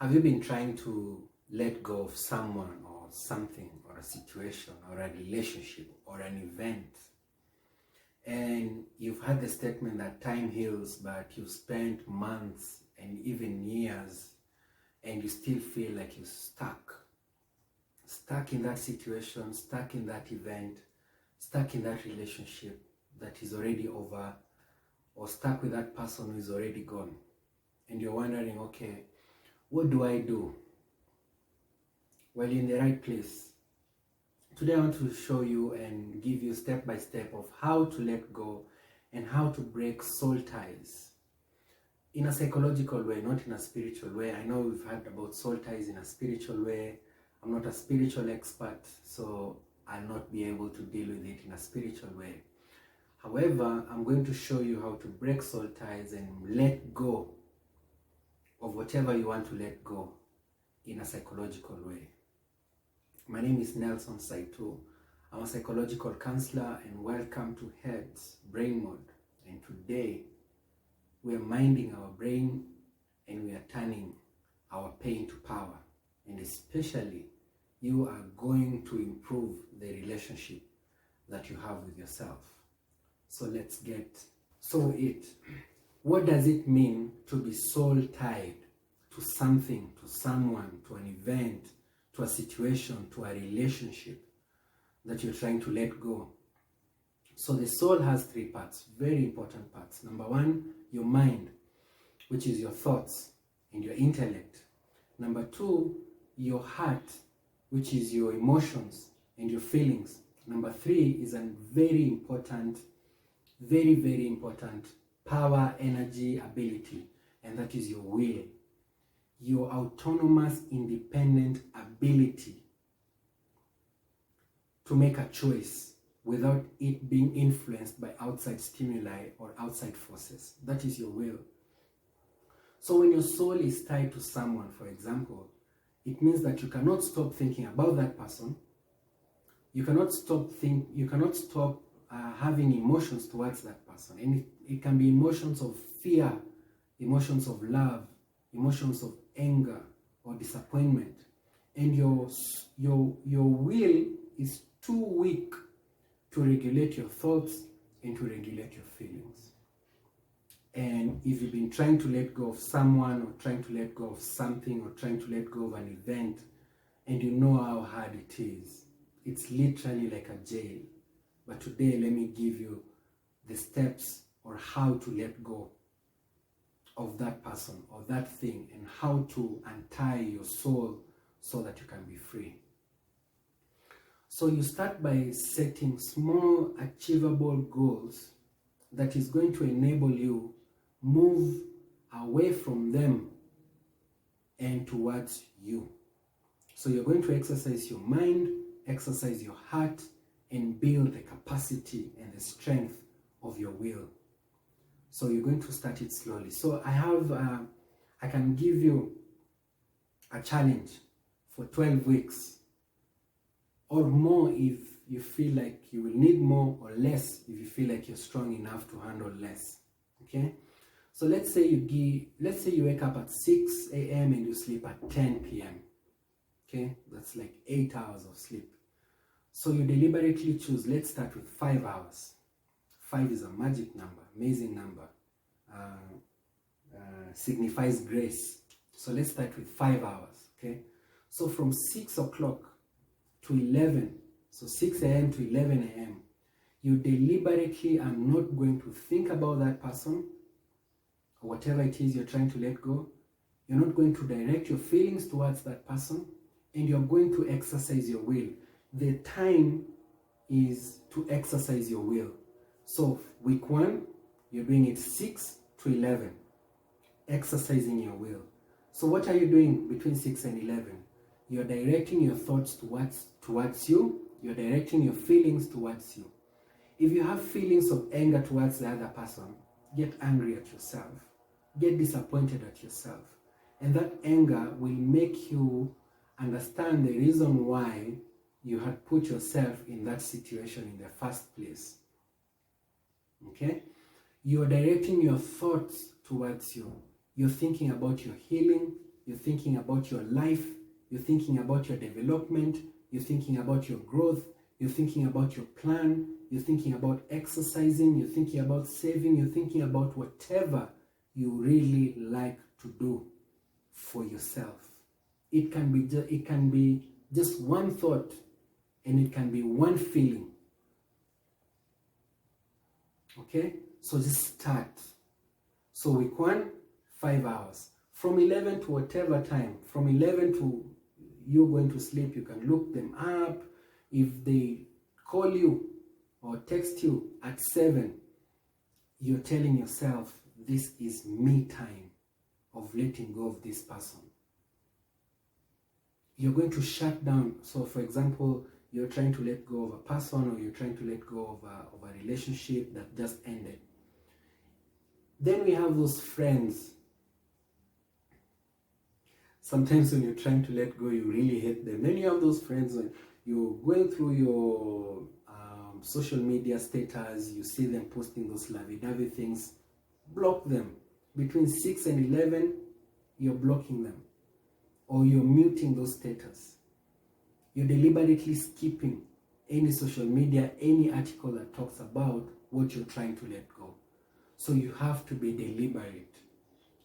Have you been trying to let go of someone or something or a situation or a relationship or an event? And you've heard the statement that time heals, but you've spent months and even years and you still feel like you're stuck in that situation, stuck in that event, stuck in that relationship that is already over, or stuck with that person who is already gone. And you're wondering, okay, what do I do? Well, you're in the right place. Today I want to show you and give you step by step of how to let go and how to break soul ties in a psychological way, not in a spiritual way. I know we've heard about soul ties in a spiritual way. I'm not a spiritual expert, so I'll not be able to deal with it in a spiritual way. However, I'm going to show you how to break soul ties and let go of whatever you want to let go in a psychological way. My name is Nelson Saitu. I'm a psychological counselor, and welcome to Head's Brain Mode. And today we are minding our brain and we are turning our pain to power. And especially you are going to improve the relationship that you have with yourself. So let's get what does it mean to be soul tied to something, to someone, to an event, to a situation, to a relationship that you're trying to let go? So the soul has three parts, very important parts. Number one, your mind, which is your thoughts and your intellect. Number two, your heart, which is your emotions and your feelings. Number three is a very important power, energy, ability, and that is your will. Your autonomous, independent ability to make a choice without it being influenced by outside stimuli or outside forces. That is your will. So when your soul is tied to someone, for example, it means that you cannot stop thinking about that person. You cannot stop having emotions towards that person. And it can be emotions of fear, emotions of love, emotions of anger or disappointment. And your will is too weak to regulate your thoughts and to regulate your feelings. And if you've been trying to let go of someone or trying to let go of something or trying to let go of an event, and you know how hard it is, it's literally like a jail. But today, let me give you the steps or how to let go of that person or that thing and how to untie your soul so that you can be free. So you start by setting small, achievable goals that is going to enable you move away from them and towards you. So you're going to exercise your mind, exercise your heart, and build the capacity and the strength of your will. So you're going to start it slowly. So I can give you a challenge for 12 weeks or more if you feel like you will need more, or less if you feel like you're strong enough to handle less. Okay? So let's say you wake up at 6 a.m. and you sleep at 10 p.m. Okay? That's like 8 hours of sleep. So you deliberately choose, let's start with 5 hours. 5 is a magic number, amazing number. Signifies grace. So let's start with 5 hours, okay? So from 6 o'clock to 11, so 6 a.m. to 11 a.m., you deliberately are not going to think about that person or whatever it is you're trying to let go. You're not going to direct your feelings towards that person, and you're going to exercise your will. The time is to exercise your will. So week 1, you're doing it 6 to 11, exercising your will. So what are you doing between 6 and 11? You're directing your thoughts towards you. You're directing your feelings towards you. If you have feelings of anger towards the other person, get angry at yourself. Get disappointed at yourself. And that anger will make you understand the reason why you had put yourself in that situation in the first place. Okay? You're directing your thoughts towards you. You're thinking about your healing. you're thinking about your life, you're thinking about your development, you're thinking about your growth, you're thinking about your plan, you're thinking about exercising, you're thinking about saving, you're thinking about whatever you really like to do for yourself. It can be just one thought, and it can be one feeling. Okay? So just start. So week 1, 5 hours. From 11 to whatever time, from 11 to you going to sleep, you can look them up. If they call you or text you at 7, you're telling yourself, this is me time of letting go of this person. You're going to shut down. So for example, you're trying to let go of a person, or you're trying to let go of a relationship that just ended. Then we have those friends. Sometimes when you're trying to let go, you really hate them. Then you have those friends when you're going through your social media status, you see them posting those lovey-dovey things, block them. Between 6 and 11, you're blocking them. Or you're muting those status. You're deliberately skipping any social media, any article that talks about what you're trying to let go. So you have to be deliberate.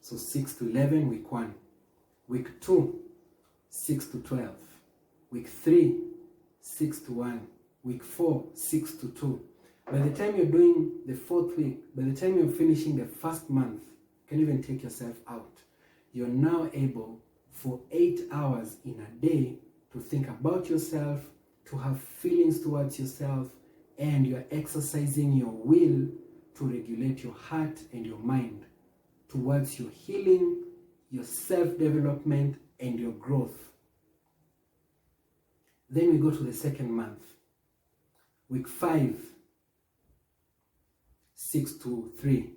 So 6 to 11, week 1. Week 2, 6 to 12. Week 3, 6 to 1. Week 4, 6 to 2. By the time you're doing the 4th week, by the time you're finishing the 1st month, you can even take yourself out. You're now able for 8 hours in a day to think about yourself, to have feelings towards yourself, and you're exercising your will to regulate your heart and your mind towards your healing, your self-development, and your growth. Then we go to the 2nd month. Week 5, 6 to 3.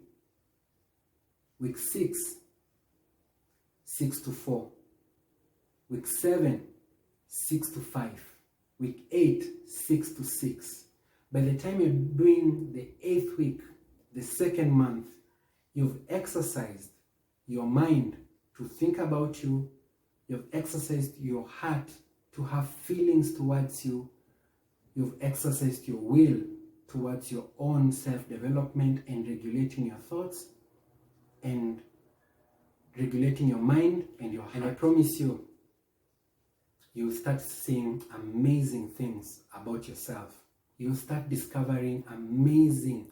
Week 6, 6 to 4. Week 7, 6 to 5. Week 8, 6 to 6. By the time you're doing the 8th week, the 2nd month, you've exercised your mind to think about you. You've exercised your heart to have feelings towards you. You've exercised your will towards your own self-development and regulating your thoughts and regulating your mind and your heart. And I promise you, you'll start seeing amazing things about yourself. You'll start discovering amazing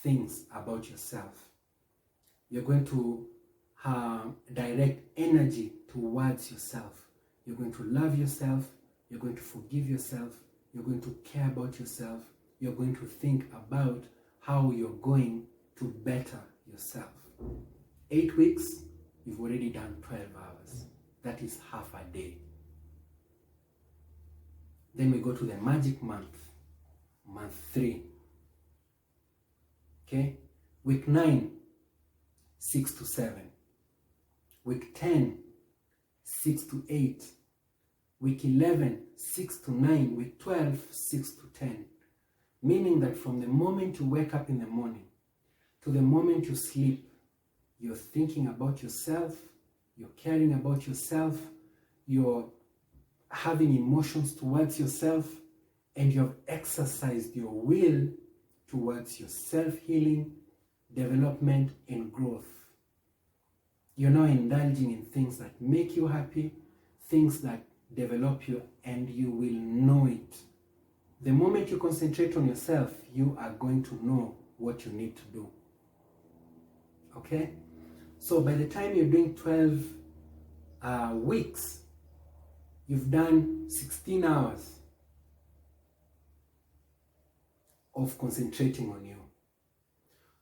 things about yourself. You're going to direct energy towards yourself. You're going to love yourself. You're going to forgive yourself. You're going to care about yourself. You're going to think about how you're going to better yourself. 8 weeks, you've already done 12 hours. That is half a day. Then we go to the magic month, month 3. Okay? Week 9, 6 to 7. Week 10, 6 to 8. Week 11, 6 to 9. Week 12, 6 to 10. Meaning that from the moment you wake up in the morning to the moment you sleep, you're thinking about yourself, you're caring about yourself, you're having emotions towards yourself, and you have exercised your will towards your self-healing, development, and growth. You're now indulging in things that make you happy, things that develop you, and you will know it. The moment you concentrate on yourself, you are going to know what you need to do. Okay? So by the time you're doing 12 weeks, you've done 16 hours of concentrating on you.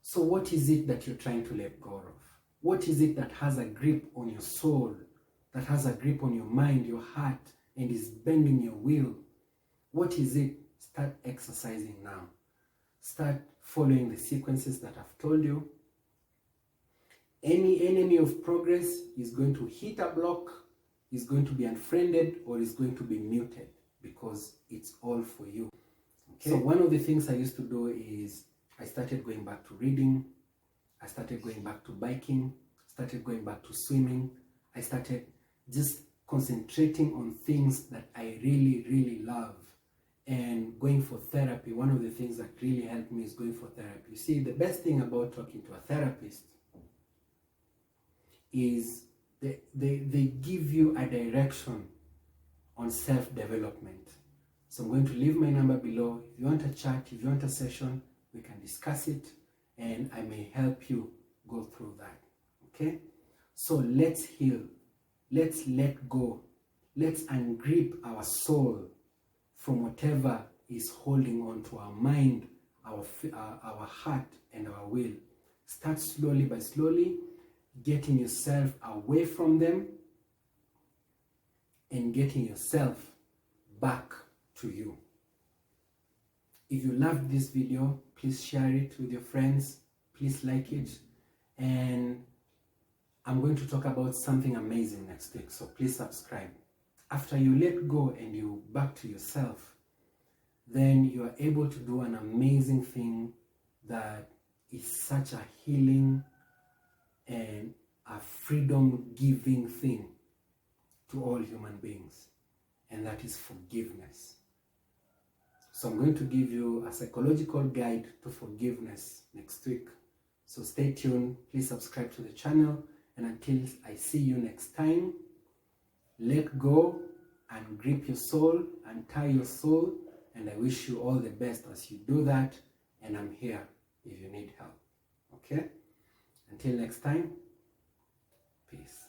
So what is it that you're trying to let go of? What is it that has a grip on your soul, that has a grip on your mind, your heart, and is bending your will? What is it? Start exercising now. Start following the sequences that I've told you. Any enemy of progress is going to hit a block, is going to be unfriended, or is going to be muted, because it's all for you. Okay? So one of the things I used to do is I started going back to reading, I started going back to biking, started going back to swimming, I started just concentrating on things that I really, really love, and going for therapy. One of the things that really helped me is going for therapy. You see, the best thing about talking to a therapist is they give you a direction on self-development. So I'm going to leave my number below. If you want a chat, if you want a session, we can discuss it, and I may help you go through that. Okay? So let's heal. Let's let go. Let's ungrip our soul from whatever is holding on to our mind, our heart, and our will. Start slowly by slowly, getting yourself away from them and getting yourself back to you. If you loved this video, please share it with your friends. Please like it. And I'm going to talk about something amazing next week, so please subscribe. After you let go and you back to yourself, then you are able to do an amazing thing that is such a healing and a freedom-giving thing to all human beings, and that is forgiveness. So I'm going to give you a psychological guide to forgiveness next week. So stay tuned, please subscribe to the channel, and until I see you next time, let go and grip your soul, untie your soul, and I wish you all the best as you do that, and I'm here if you need help. Okay? Until next time, peace.